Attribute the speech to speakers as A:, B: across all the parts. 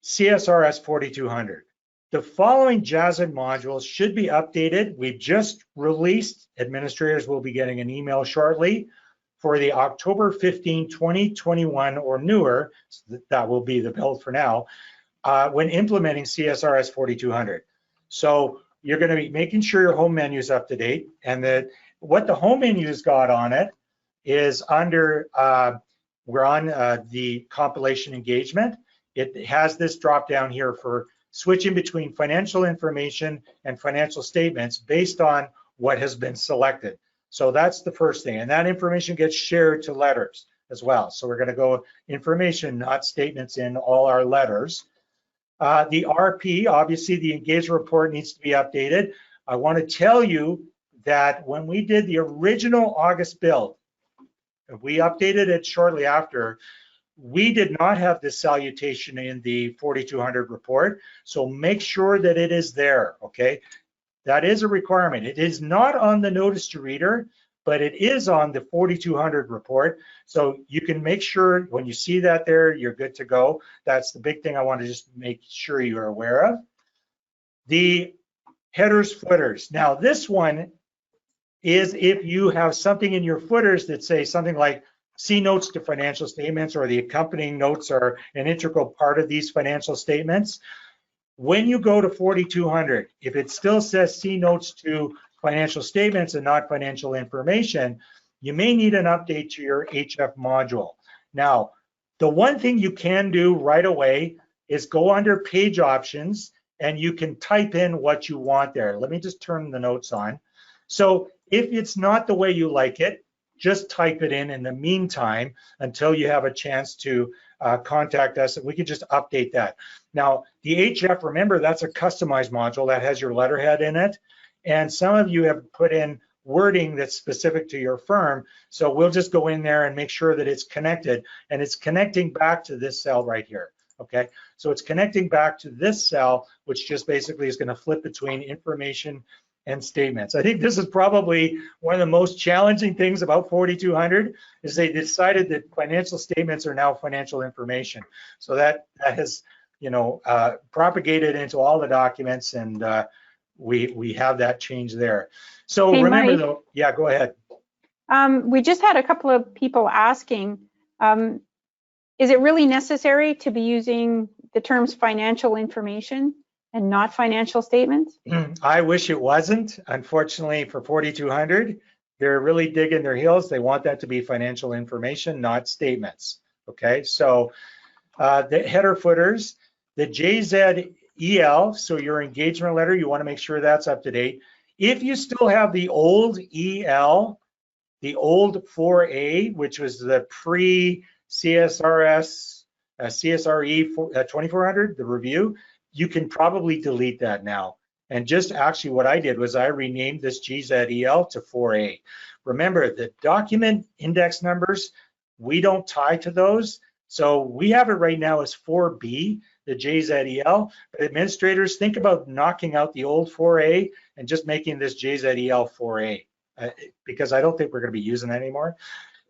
A: CSRS 4200. The following Jazzit modules should be updated. We've just released, administrators will be getting an email shortly for the October 15, 2021 or newer, so that will be the build for now, when implementing CSRS 4200. So you're going to be making sure your home menu is up to date, and that what the home menu's got on it is under, we're on the compilation engagement. It has this drop down here for switching between financial information and financial statements based on what has been selected. So that's the first thing, and that information gets shared to letters as well. So we're going to go information, not statements, in all our letters. The RP, obviously the engagement report needs to be updated. I want to tell you that when we did the original August build, we updated it shortly after, we did not have this salutation in the 4200 report, so make sure that it is there, okay? That is a requirement. It is not on the notice to reader, but it is on the 4200 report. So you can make sure when you see that there, you're good to go. That's the big thing I want to just make sure you're aware of. The headers, footers. Now this one is if you have something in your footers that say something like see notes to financial statements, or the accompanying notes are an integral part of these financial statements. When you go to 4200, if it still says see notes to financial statements and not financial information, you may need an update to your HF module. Now, the one thing you can do right away is go under page options and you can type in what you want there. Let me just turn the notes on. So if it's not the way you like it, just type it in the meantime until you have a chance to contact us, and we can just update that. Now, the HF, remember, that's a customized module that has your letterhead in it, and some of you have put in wording that's specific to your firm, so we'll just go in there and make sure that it's connected, and it's connecting back to this cell right here, okay? So it's connecting back to this cell, which just basically is going to flip between information and statements. I think this is probably one of the most challenging things about 4200 is they decided that financial statements are now financial information. So that has, you know, propagated into all the documents, and we have that change there. So hey, remember Mike, though, yeah, go ahead.
B: We just had a couple of people asking, is it really necessary to be using the terms financial information and not financial statements?
A: I wish it wasn't. Unfortunately, for 4200, they're really digging their heels. They want that to be financial information, not statements. Okay, so the header footers, the JZEL, so your engagement letter, you want to make sure that's up to date. If you still have the old EL, the old 4A, which was the pre-CSRS, CSRE 2400, the review, you can probably delete that now. And just actually what I did was I renamed this JZEL to 4A. Remember, the document index numbers, we don't tie to those. So we have it right now as 4B, the JZEL, but administrators, think about knocking out the old 4A and just making this JZEL 4A, because I don't think we're going to be using that anymore.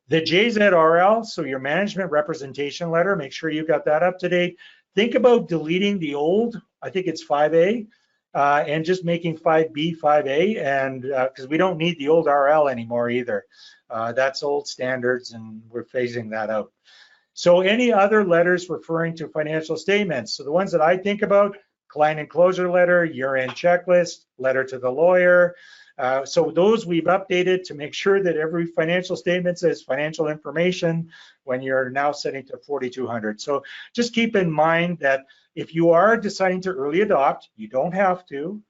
A: The JZRL, so your management representation letter, make sure you got that up to date. Think about deleting the old, I think it's 5A, and just making 5B 5A, and because we don't need the old RL anymore either. That's old standards, and we're phasing that out. So any other letters referring to financial statements? So the ones that I think about, client enclosure letter, year-end checklist, letter to the lawyer. So those we've updated to make sure that every financial statement says financial information when you're now setting to 4200. So just keep in mind that if you are deciding to early adopt, you don't have to,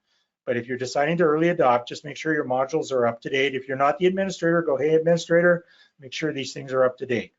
A: but if you're deciding to early adopt, just make sure your modules are up to date. If you're not the administrator, go, hey, administrator, make sure these things are up to date.